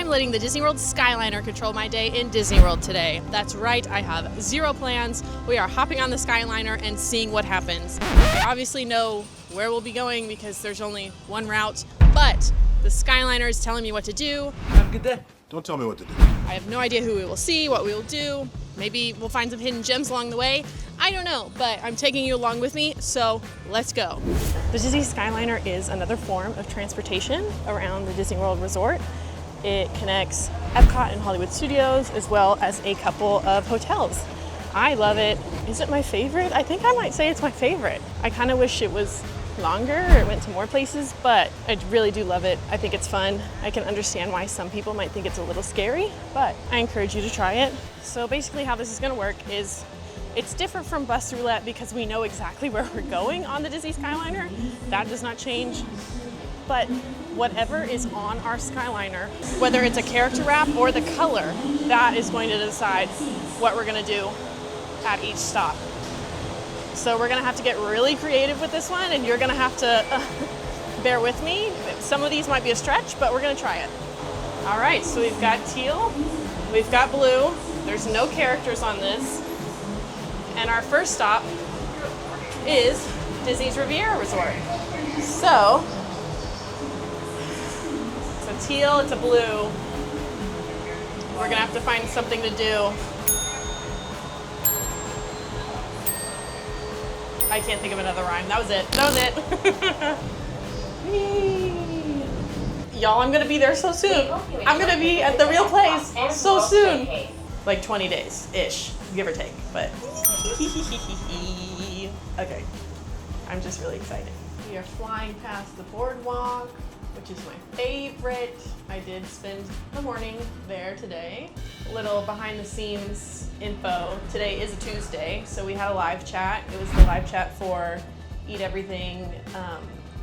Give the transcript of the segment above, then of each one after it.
I'm letting the Disney World Skyliner control my day in Disney World today. That's right, I have zero plans. We are hopping on the Skyliner and seeing what happens. I obviously know where we'll be going because there's only one route, but the Skyliner is telling me what to do. Have a good day. Don't tell me what to do. I have no idea who we will see, what we will do. Maybe we'll find some hidden gems along the way. I don't know, but I'm taking you along with me, so let's go. The Disney Skyliner is another form of transportation around the Disney World Resort. It connects Epcot and Hollywood Studios, as well as a couple of hotels. I love it. Is it my favorite? I think I might say it's my favorite. I kind of wish it was longer or it went to more places, but I really do love it. I think it's fun. I can understand why some people might think it's a little scary, but I encourage you to try it. So basically how this is gonna work is it's different from bus roulette because we know exactly where we're going on the Disney Skyliner. That does not change. But whatever is on our Skyliner, whether it's a character wrap or the color, that is going to decide what we're gonna do at each stop. So we're gonna have to get really creative with this one, and you're gonna have to bear with me. Some of these might be a stretch, but we're gonna try it. All right, so we've got teal, we've got blue. There's no characters on this. And our first stop is Disney's Riviera Resort. So, it's a teal, it's a blue. We're gonna have to find something to do. I can't think of another rhyme. That was it. That was it. Y'all, I'm gonna be there so soon. I'm gonna be at the real place so soon. Like 20 days-ish, give or take, but. Okay, I'm just really excited. We are flying past the boardwalk, which is my favorite. I did spend the morning there today. A little behind the scenes info. Today is a Tuesday, so we had a live chat. It was the live chat for Eat Everything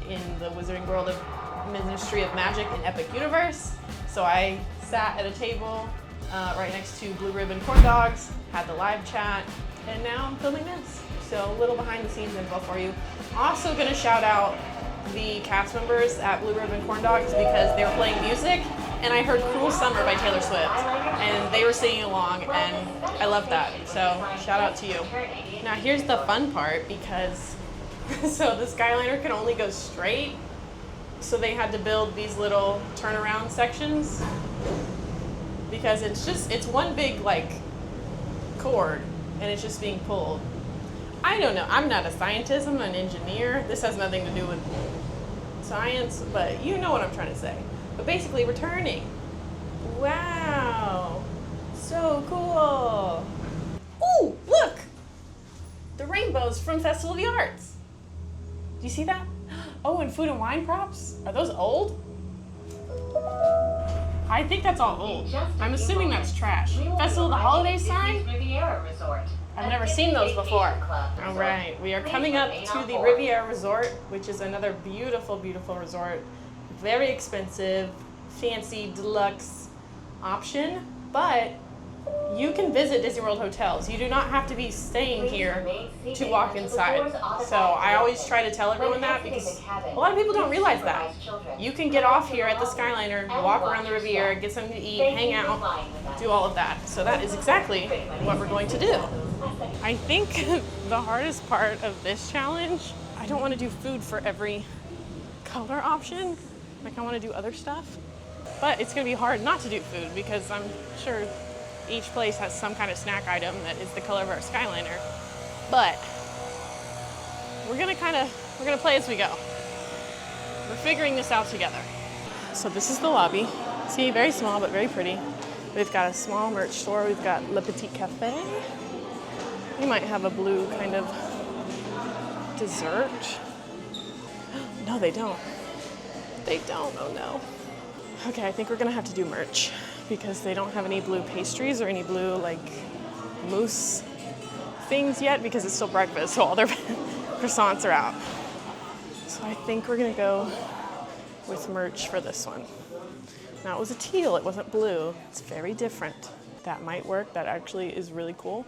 in the Wizarding World of Ministry of Magic in Epic Universe. So I sat at a table right next to Blue Ribbon Corn Dogs, had the live chat, and now I'm filming this. So a little behind the scenes info for you. Also gonna shout out the cast members at Blue Ribbon Corn Dogs because they were playing music, and I heard Cruel Summer by Taylor Swift, and they were singing along, and I love that. So shout out to you. Now here's the fun part, because so the Skyliner can only go straight, so they had to build these little turnaround sections because it's one big like cord, and it's just being pulled. I don't know, I'm not a scientist, I'm an engineer. This has nothing to do with science, but you know what I'm trying to say. But basically, we're turning. Wow, so cool. Ooh, look! The rainbows from Festival of the Arts. Do you see that? Oh, and food and wine props? Are those old? I think that's all old. I'm assuming that's trash. Festival of the Holidays sign? I've never seen those before. All right, we are coming up to the Riviera Resort, which is another beautiful, beautiful resort. Very expensive, fancy, deluxe option, but you can visit Disney World hotels. You do not have to be staying here to walk inside. So I always try to tell everyone that because a lot of people don't realize that. You can get off here at the Skyliner, walk around the Riviera, get something to eat, hang out, do all of that. So that is exactly what we're going to do. I think the hardest part of this challenge, I don't want to do food for every color option. Like I want to do other stuff. But it's going to be hard not to do food because I'm sure each place has some kind of snack item that is the color of our Skyliner. But we're gonna play as we go. We're figuring this out together. So this is the lobby. See, very small but very pretty. We've got a small merch store. We've got Le Petit Cafe. We might have a blue kind of dessert. No, they don't. They don't, oh no. Okay, I think we're gonna have to do merch because they don't have any blue pastries or any blue like mousse things yet because it's still breakfast, so all their croissants are out. So I think we're gonna go with merch for this one. Now it was a teal, it wasn't blue. It's very different. That might work, that actually is really cool.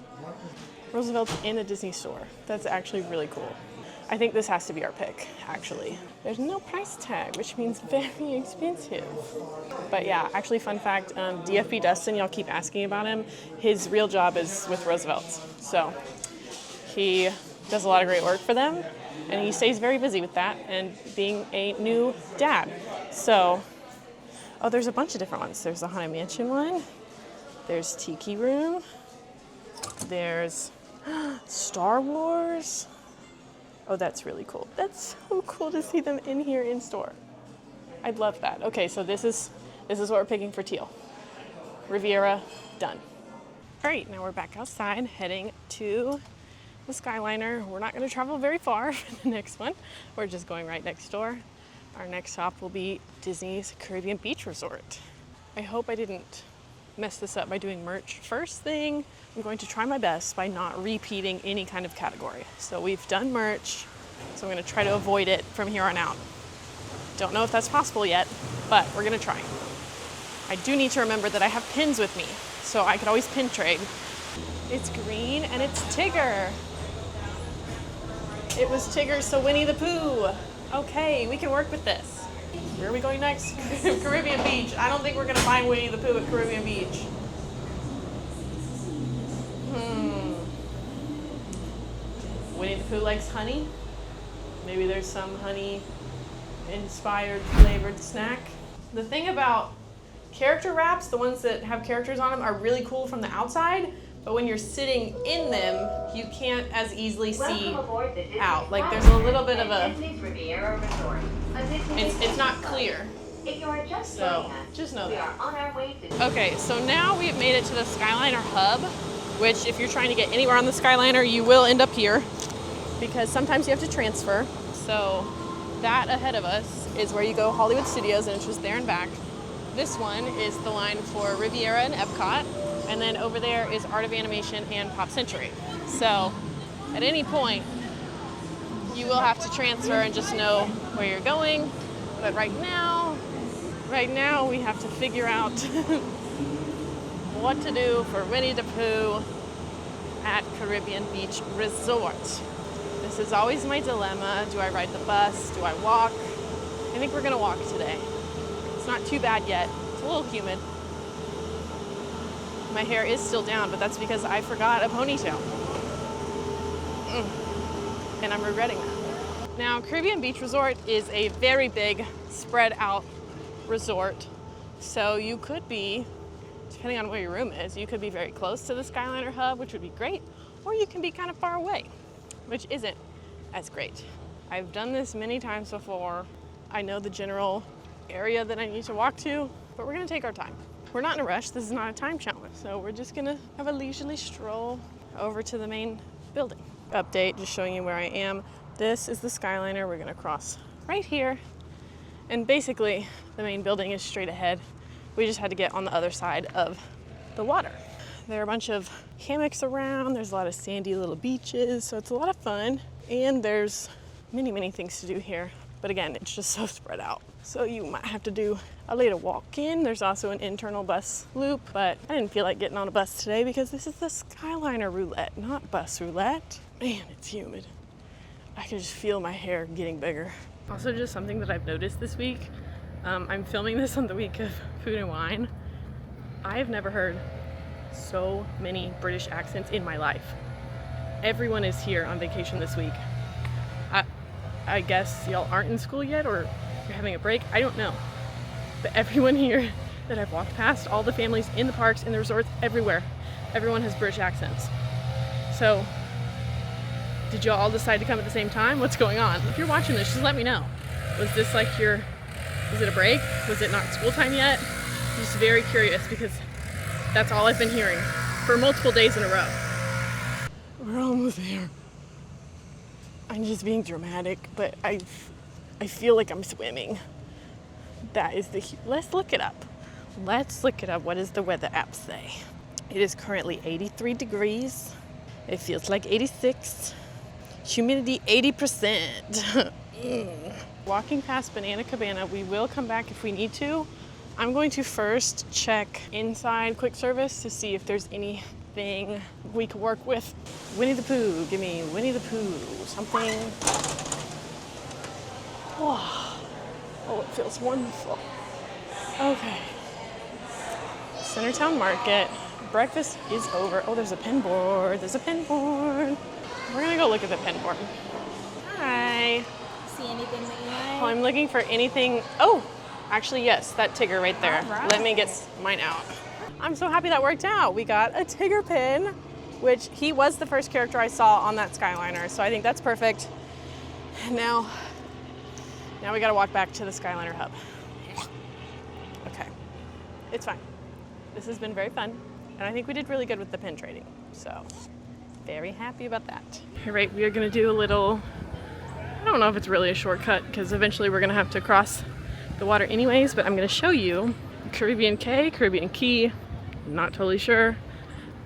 Roosevelt's in a Disney store. That's actually really cool. I think this has to be our pick, actually. There's no price tag, which means very expensive. But yeah, actually, fun fact, DFB Dustin, y'all keep asking about him. His real job is with Roosevelt's. So he does a lot of great work for them, and he stays very busy with that and being a new dad. So, oh, there's a bunch of different ones. There's the Haunted Mansion one. There's Tiki Room. There's Star Wars. Oh, that's really cool. That's so cool to see them in here in store. I'd love that. Okay, so this is what we're picking for teal. Riviera, done. All right, now we're back outside heading to the Skyliner. We're not gonna travel very far for the next one. We're just going right next door. Our next stop will be Disney's Caribbean Beach Resort. I hope I didn't mess this up by doing merch. First thing, I'm going to try my best by not repeating any kind of category. So we've done merch, so I'm gonna try to avoid it from here on out. Don't know if that's possible yet, but we're gonna try. I do need to remember that I have pins with me, so I could always pin trade. It's green and it's Tigger. It was Tigger, so Winnie the Pooh. Okay, we can work with this. Where are we going next? Caribbean Beach. I don't think we're gonna find Winnie the Pooh at Caribbean Beach. Winnie the Pooh likes honey. Maybe there's some honey-inspired flavored snack. The thing about character wraps, the ones that have characters on them, are really cool from the outside, but when you're sitting in them, you can't as easily see out. Like there's a little bit of a, it's not clear. So just know that. Okay, so now we've made it to the Skyliner hub, which if you're trying to get anywhere on the Skyliner, you will end up here because sometimes you have to transfer. So that ahead of us is where you go Hollywood Studios, and it's just there and back. This one is the line for Riviera and Epcot. And then over there is Art of Animation and Pop Century. So at any point, you will have to transfer and just know where you're going. But right now we have to figure out what to do for Winnie the Pooh at Caribbean Beach Resort. This is always my dilemma. Do I ride the bus? Do I walk? I think we're gonna walk today. It's not too bad yet. It's a little humid. My hair is still down, but that's because I forgot a ponytail. And I'm regretting that. Now, Caribbean Beach Resort is a very big, spread out resort. So you could be, depending on where your room is, you could be very close to the Skyliner hub, which would be great, or you can be kind of far away, which isn't as great. I've done this many times before. I know the general area that I need to walk to, but we're gonna take our time. We're not in a rush. This is not a time challenge. So we're just gonna have a leisurely stroll over to the main building. Update, just showing you where I am. This is the Skyliner. We're gonna cross right here. And basically the main building is straight ahead. We just had to get on the other side of the water. There are a bunch of hammocks around. There's a lot of sandy little beaches. So it's a lot of fun. And there's many, many things to do here. But again, it's just so spread out. So you might have to do a later walk in. There's also an internal bus loop, but I didn't feel like getting on a bus today because this is the Skyliner roulette, not bus roulette. Man, it's humid. I can just feel my hair getting bigger. Also, just something that I've noticed this week. I'm filming this on the week of Food and Wine. I have never heard so many British accents in my life. Everyone is here on vacation this week. I guess y'all aren't in school yet, or you're having a break. I don't know. But everyone here that I've walked past, all the families in the parks, in the resorts, everywhere, everyone has British accents. So, did y'all all decide to come at the same time? What's going on? If you're watching this, just let me know. Was this like was it a break? Was it not school time yet? I'm just very curious because that's all I've been hearing for multiple days in a row. We're almost there. I'm just being dramatic, but I feel like I'm swimming. That is let's look it up. Let's look it up. What does the weather app say? It is currently 83 degrees. It feels like 86. Humidity 80%. Walking past Banana Cabana, we will come back if we need to. I'm going to first check inside quick service to see if there's anything we could work with. Winnie the Pooh, give me Winnie the Pooh, something. Oh, it feels wonderful. Okay. Centertown Market. Breakfast is over. Oh, there's a pin board. There's a pin board. We're gonna go look at the pin board. Hi. See anything that you like? Oh, I'm looking for anything. Oh, actually, yes, that Tigger right there. Right. Let me get mine out. I'm so happy that worked out. We got a Tigger pin, which he was the first character I saw on that Skyliner, so I think that's perfect. Now we gotta walk back to the Skyliner hub. Okay, it's fine. This has been very fun, and I think we did really good with the pin trading, so very happy about that. All right, we are gonna do a little, I don't know if it's really a shortcut, because eventually we're gonna have to cross the water anyways, but I'm gonna show you Caribbean Cay, Caribbean Key, I'm not totally sure,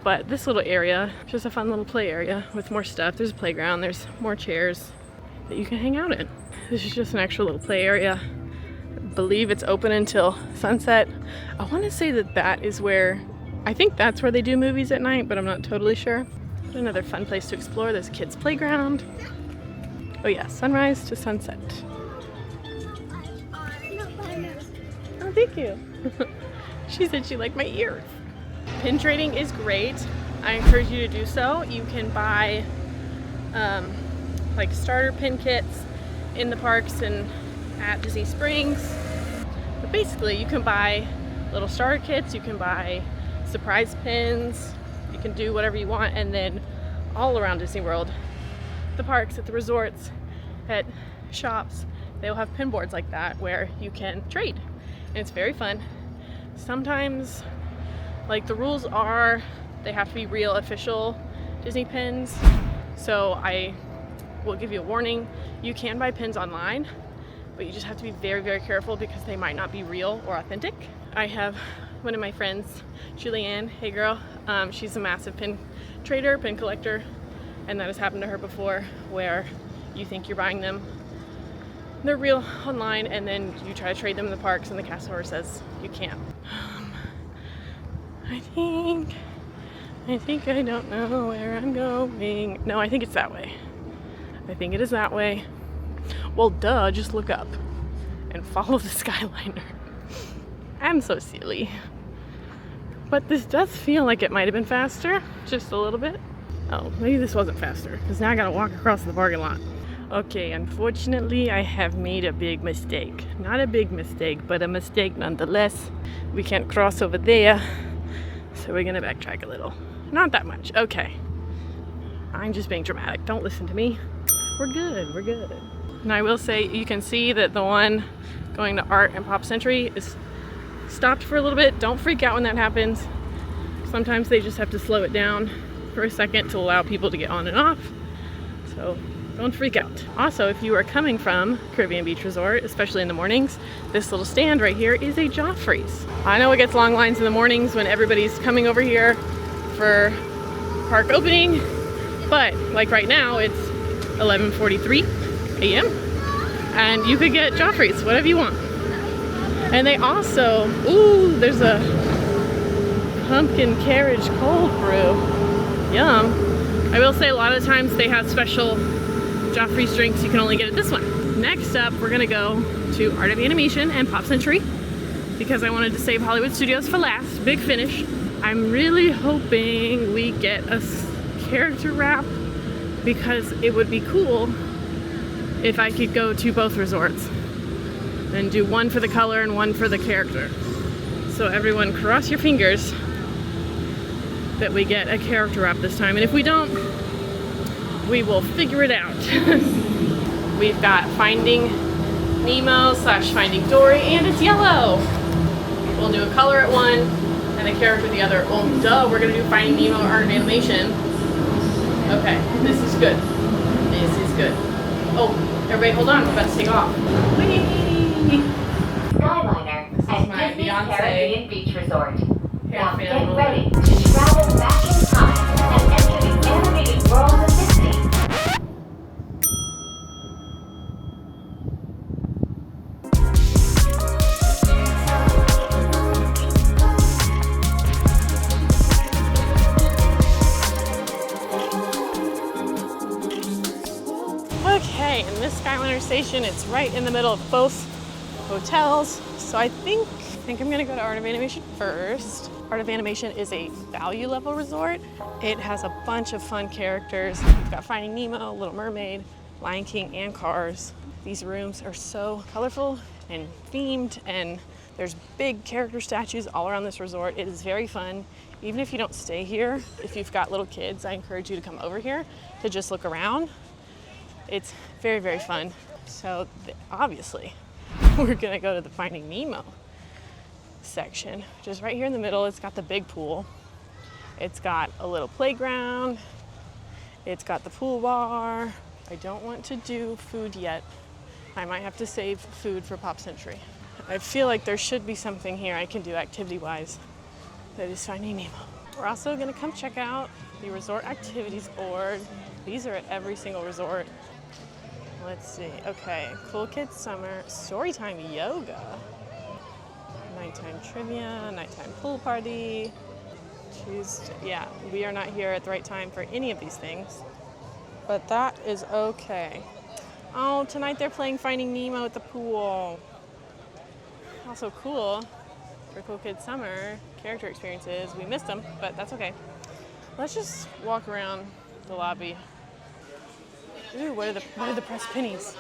but this little area, just a fun little play area with more stuff. There's a playground, there's more chairs that you can hang out in. This is just an extra little play area. I believe it's open until sunset. I want to say that is where, I think that's where they do movies at night, but I'm not totally sure. Another fun place to explore. There's a kids' playground. Oh yeah, sunrise to sunset. Oh, thank you. She said she liked my ears. Pin trading is great. I encourage you to do so. You can buy like starter pin kits in the parks and at Disney Springs. But basically you can buy little starter kits, you can buy surprise pins, you can do whatever you want, and then all around Disney World, the parks, at the resorts, at shops, they'll have pin boards like that where you can trade. And it's very fun. Sometimes, like, the rules are they have to be real official Disney pins. So I will give you a warning. You can buy pins online, but you just have to be very, very careful because they might not be real or authentic. I have one of my friends, Julianne, hey girl, she's a massive pin trader, pin collector, and that has happened to her before where you think you're buying them, they're real online, and then you try to trade them in the parks and the cast member says you can't. I think I don't know where I'm going. No, I think it's that way. I think it is that way. Well, duh, just look up and follow the Skyliner. I'm so silly. But this does feel like it might have been faster, just a little bit. Oh, maybe this wasn't faster, because now I gotta walk across the parking lot. Okay, unfortunately, I have made a big mistake. Not a big mistake, but a mistake nonetheless. We can't cross over there, so we're gonna backtrack a little. Not that much, okay. I'm just being dramatic, don't listen to me. We're good, we're good. And I will say, you can see that the one going to Art and Pop Century is stopped for a little bit. Don't freak out when that happens. Sometimes they just have to slow it down for a second to allow people to get on and off. So don't freak out. Also, if you are coming from Caribbean Beach Resort, especially in the mornings, this little stand right here is a Joffrey's. I know it gets long lines in the mornings when everybody's coming over here for park opening, but like right now it's 11:43 a.m. and you could get Joffrey's, whatever you want. And they also, ooh, there's a pumpkin carriage cold brew. Yum. I will say a lot of times they have special Joffrey's drinks you can only get at this one. Next up, we're gonna go to Art of Animation and Pop Century because I wanted to save Hollywood Studios for last. Big finish. I'm really hoping we get a character wrap because it would be cool if I could go to both resorts and do one for the color and one for the character. So everyone cross your fingers that we get a character wrap this time. And if we don't, we will figure it out. We've got Finding Nemo / Finding Dory, and it's yellow. We'll do a color at one and a character at the other. Oh, duh, we're gonna do Finding Nemo Art and Animation. Okay, this is good. This is good. Oh, everybody hold on, we're about to take off. Whee! Skyliner at Disney Caribbean Beach Resort. Now get ready to travel back in time and enter the animated world of Disney. Skyliner station. It's right in the middle of both hotels. So I think I'm gonna go to Art of Animation first. Art of Animation is a value level resort. It has a bunch of fun characters. You've got Finding Nemo, Little Mermaid, Lion King, and Cars. These rooms are so colorful and themed, and there's big character statues all around this resort. It is very fun. Even if you don't stay here, if you've got little kids, I encourage you to come over here to just look around. It's very, very fun. So obviously, we're gonna go to the Finding Nemo section, which is right here in the middle. It's got the big pool. It's got a little playground. It's got the pool bar. I don't want to do food yet. I might have to save food for Pop Century. I feel like there should be something here I can do activity-wise that is Finding Nemo. We're also gonna come check out the resort activities board. These are at every single resort. Let's see, okay, Cool Kids Summer, Storytime Yoga, nighttime trivia, nighttime pool party, Tuesday. Yeah, we are not here at the right time for any of these things, but that is okay. Oh, tonight they're playing Finding Nemo at the pool. Also cool for Cool Kids Summer character experiences. We missed them, but that's okay. Let's just walk around the lobby. Ooh, what are the pressed pennies?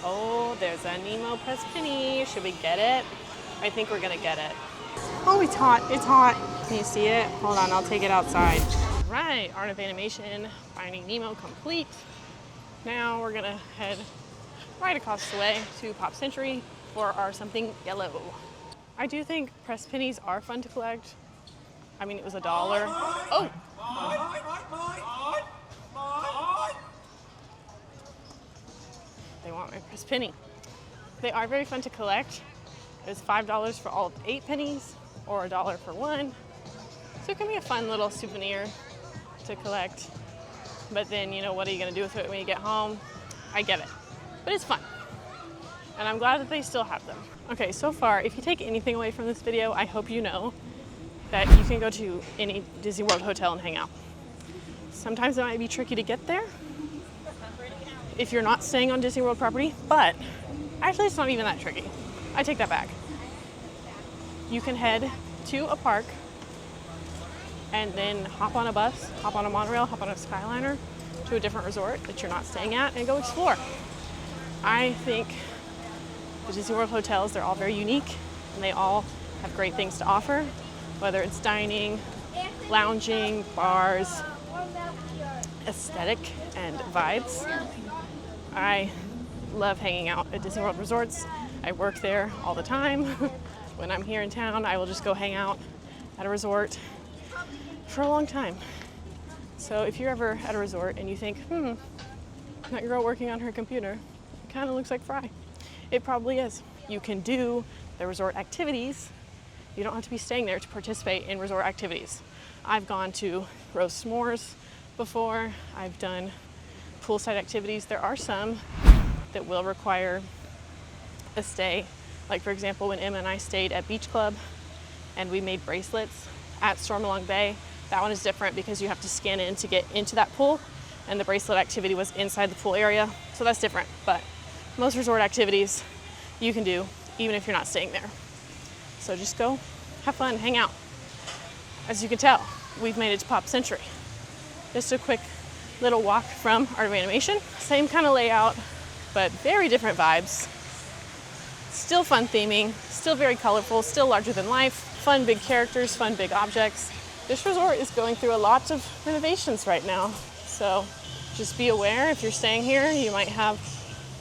Oh, there's a Nemo pressed penny. Should we get it? I think we're gonna get it. Oh, it's hot, it's hot. Can you see it? Hold on, I'll take it outside. Right, Art of Animation, Finding Nemo complete. Now we're gonna head right across the way to Pop Century for our something yellow. I do think pressed pennies are fun to collect. I mean, it was $1. Oh! They want my pressed penny. They are very fun to collect. It's $5 for all 8 pennies, or $1 for one. So it can be a fun little souvenir to collect. But then, you know, what are you gonna do with it when you get home? I get it, but it's fun. And I'm glad that they still have them. Okay, so far, if you take anything away from this video, I hope you know that you can go to any Disney World hotel and hang out. Sometimes it might be tricky to get there if you're not staying on Disney World property, but actually it's not even that tricky. I take that back. You can head to a park and then hop on a bus, hop on a monorail, hop on a Skyliner to a different resort that you're not staying at and go explore. I think the Disney World hotels, they're all very unique and they all have great things to offer, whether it's dining, lounging, bars, aesthetic, and vibes. I love hanging out at Disney World resorts. I work there all the time. When I'm here in town, I will just go hang out at a resort for a long time. So if you're ever at a resort and you think, that girl working on her computer, it kind of looks like Fry. It probably is. You can do the resort activities. You don't have to be staying there to participate in resort activities. I've gone to roast s'mores before. I've done poolside activities. There are some that will require a stay. Like for example, when Emma and I stayed at Beach Club and we made bracelets at Stormalong Bay, that one is different because you have to scan in to get into that pool, and the bracelet activity was inside the pool area, so that's different. But most resort activities you can do even if you're not staying there. So just go have fun, hang out. As you can tell, we've made it to Pop Century. Just a quick little walk from Art of Animation. Same kind of layout, but very different vibes. Still fun theming, still very colorful, still larger than life, fun big characters, fun big objects. This resort is going through a lot of renovations right now. So just be aware if you're staying here, you might have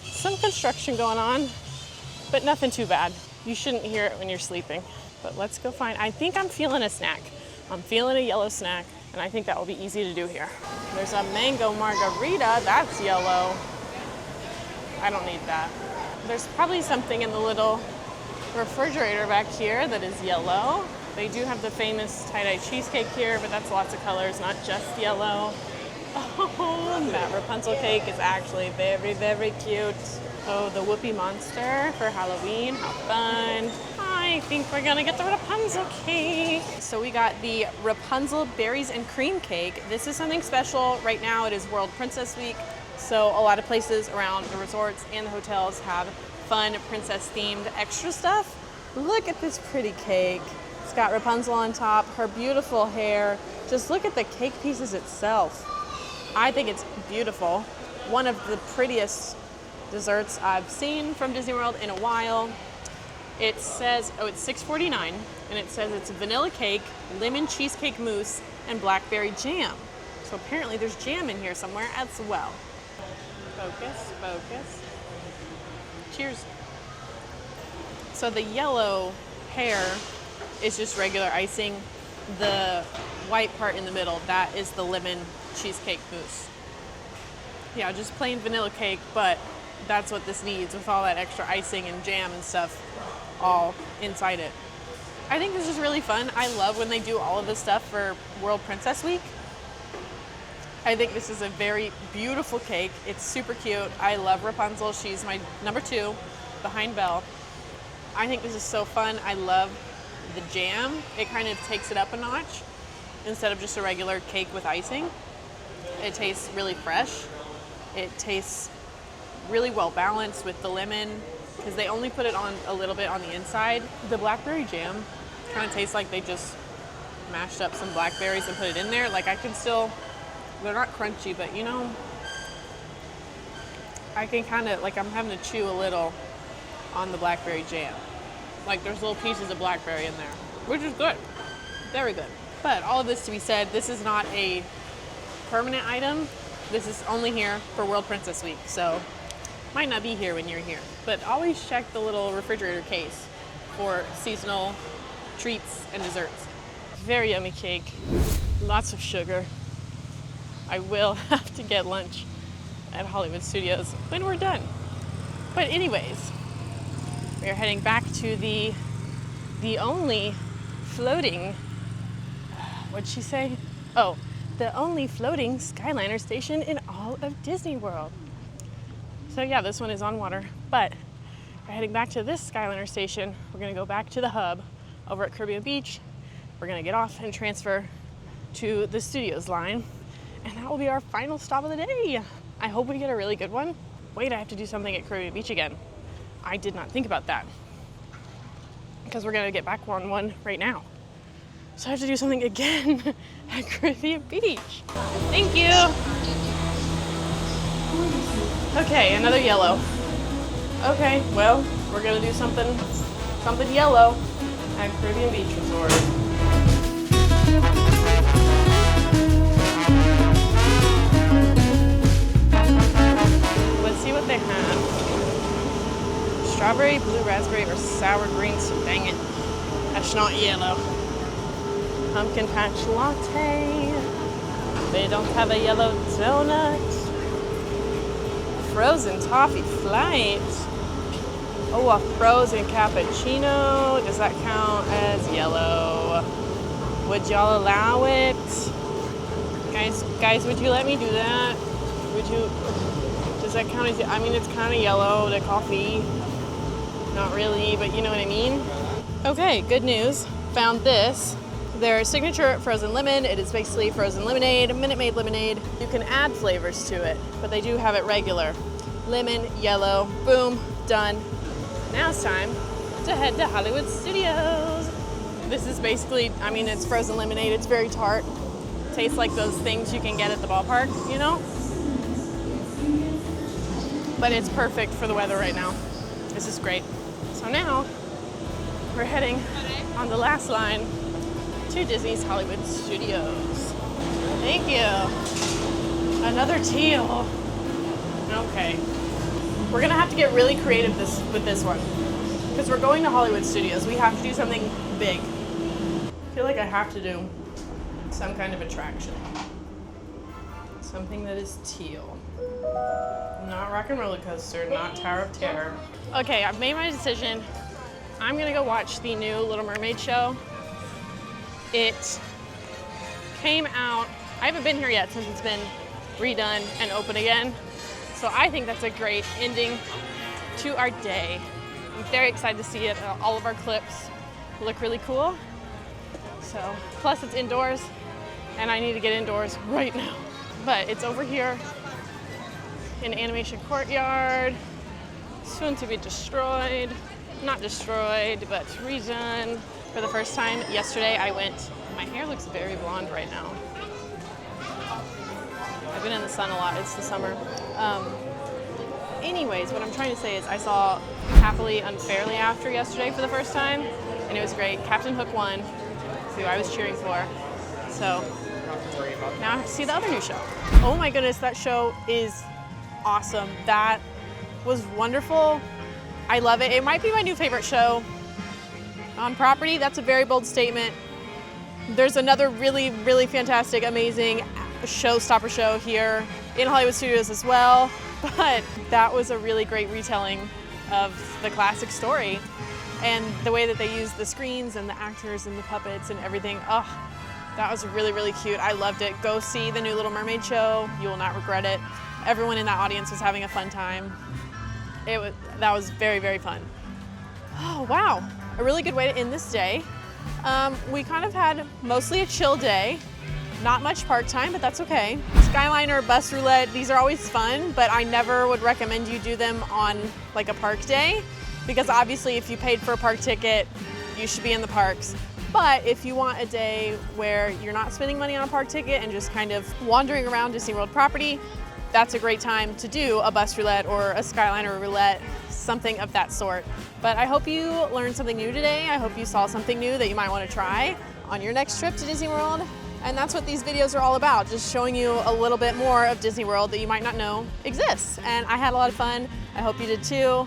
some construction going on, but nothing too bad. You shouldn't hear it when you're sleeping. But let's go find, I think I'm feeling a snack. I'm feeling a yellow snack, and I think that will be easy to do here. There's a mango margarita, that's yellow. I don't need that. There's probably something in the little refrigerator back here that is yellow. They do have the famous tie-dye cheesecake here, but that's lots of colors, not just yellow. Oh, that Rapunzel cake is actually very, very cute. Oh, the Whoopie Monster for Halloween, how fun. I think we're gonna get the Rapunzel cake. So we got the Rapunzel berries and cream cake. This is something special. Right now it is World Princess Week, So a lot of places around the resorts and the hotels have fun princess-themed extra stuff. Look at this pretty cake. It's got Rapunzel on top, her beautiful hair. Just look at the cake pieces itself. I think it's beautiful. One of the prettiest desserts I've seen from Disney World in a while. It says, oh, it's $6.49, and it says it's vanilla cake, lemon cheesecake mousse, and blackberry jam. So apparently there's jam in here somewhere as well. Focus, focus. Cheers. So the yellow hair is just regular icing. The white part in the middle, that is the lemon cheesecake mousse. Yeah, just plain vanilla cake, but that's what this needs with all that extra icing and jam and stuff all inside it. I think this is really fun. I love when they do all of this stuff for World Princess Week. I think this is a very beautiful cake. It's super cute. I love Rapunzel. She's my number 2 behind Belle. I think this is so fun. I love the jam. It kind of takes it up a notch instead of just a regular cake with icing. It tastes really fresh. It tastes really well balanced with the lemon because they only put it on a little bit on the inside. The blackberry jam kind of tastes like they just mashed up some blackberries and put it in there. Like I can still, they're not crunchy, but you know, I can kind of, like I'm having to chew a little on the blackberry jam. Like there's little pieces of blackberry in there, which is good, very good. But all of this to be said, this is not a permanent item. This is only here for World Princess Week, so might not be here when you're here. But always check the little refrigerator case for seasonal treats and desserts. Very yummy cake, lots of sugar. I will have to get lunch at Hollywood Studios when we're done. But anyways, we are heading back to the only floating, what'd she say? Oh, the only floating Skyliner station in all of Disney World. So yeah, this one is on water, but we're heading back to this Skyliner station. We're gonna go back to the hub over at Caribbean Beach. We're gonna get off and transfer to the Studios line, and that will be our final stop of the day. I hope we get a really good one. Wait, I have to do something at Caribbean Beach again. I did not think about that because we're gonna get back on one right now. So I have to do something again at Caribbean Beach. Thank you. Okay, another yellow. Okay, well, we're gonna do something yellow at Caribbean Beach Resort. Let's see what they have. Strawberry, blue raspberry, or sour green, so dang it. That's not yellow. Pumpkin patch latte. They don't have a yellow donut. Frozen toffee flight. Oh, a frozen cappuccino. Does that count as yellow? Would y'all allow it? Guys, would you let me do that? Would you? Does that count as? I mean, it's kind of yellow, the coffee. Not really, but you know what I mean. Okay, good news. Found this. Their signature frozen lemon. It is basically frozen lemonade, Minute Maid lemonade. You can add flavors to it, but they do have it regular. Lemon, yellow, boom, done. Now it's time to head to Hollywood Studios. This is basically, I mean, it's frozen lemonade. It's very tart. Tastes like those things you can get at the ballpark, you know? But it's perfect for the weather right now. This is great. So now we're heading on the last line to Disney's Hollywood Studios. Thank you. Another teal. Okay. We're gonna have to get really creative with this one. Because we're going to Hollywood Studios. We have to do something big. I feel like I have to do some kind of attraction. Something that is teal. Not Rock and Roller Coaster, not Tower of Terror. Okay, I've made my decision. I'm gonna go watch the new Little Mermaid show. It came out, I haven't been here yet since it's been redone and open again. So I think that's a great ending to our day. I'm very excited to see it. All of our clips look really cool. So, plus it's indoors and I need to get indoors right now. But it's over here in Animation Courtyard. Soon to be destroyed. Not destroyed, but redone. For the first time yesterday, I went. My hair looks very blonde right now. I've been in the sun a lot. It's the summer. Anyways, what I'm trying to say is I saw Happily Unfairly After yesterday for the first time, and it was great. Captain Hook won, who I was cheering for. So now I have to see the other new show. Oh my goodness, that show is awesome. That was wonderful. I love it. It might be my new favorite show on property. That's a very bold statement. There's another really, really fantastic, amazing showstopper show here in Hollywood Studios as well. But that was a really great retelling of the classic story. And the way that they used the screens and the actors and the puppets and everything, oh, that was really, really cute. I loved it. Go see the new Little Mermaid show. You will not regret it. Everyone in that audience was having a fun time. That was very, very fun. Oh, wow. A really good way to end this day. We kind of had mostly a chill day. Not much park time, but that's okay. Skyliner, bus roulette, these are always fun, but I never would recommend you do them on like a park day, because obviously if you paid for a park ticket, you should be in the parks. But if you want a day where you're not spending money on a park ticket and just kind of wandering around Disney World property, that's a great time to do a bus roulette or a Skyliner roulette, something of that sort. But I hope you learned something new today. I hope you saw something new that you might want to try on your next trip to Disney World. And that's what these videos are all about, just showing you a little bit more of Disney World that you might not know exists. And I had a lot of fun. I hope you did too.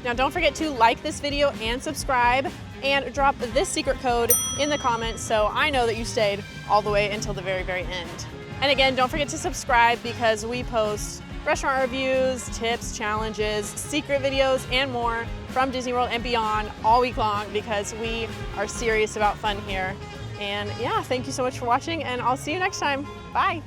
Now don't forget to like this video and subscribe, and drop this secret code in the comments so I know that you stayed all the way until the very, very end. And again, don't forget to subscribe, because we post restaurant reviews, tips, challenges, secret videos, and more from Disney World and beyond all week long, because we are serious about fun here. And yeah, thank you so much for watching, and I'll see you next time. Bye.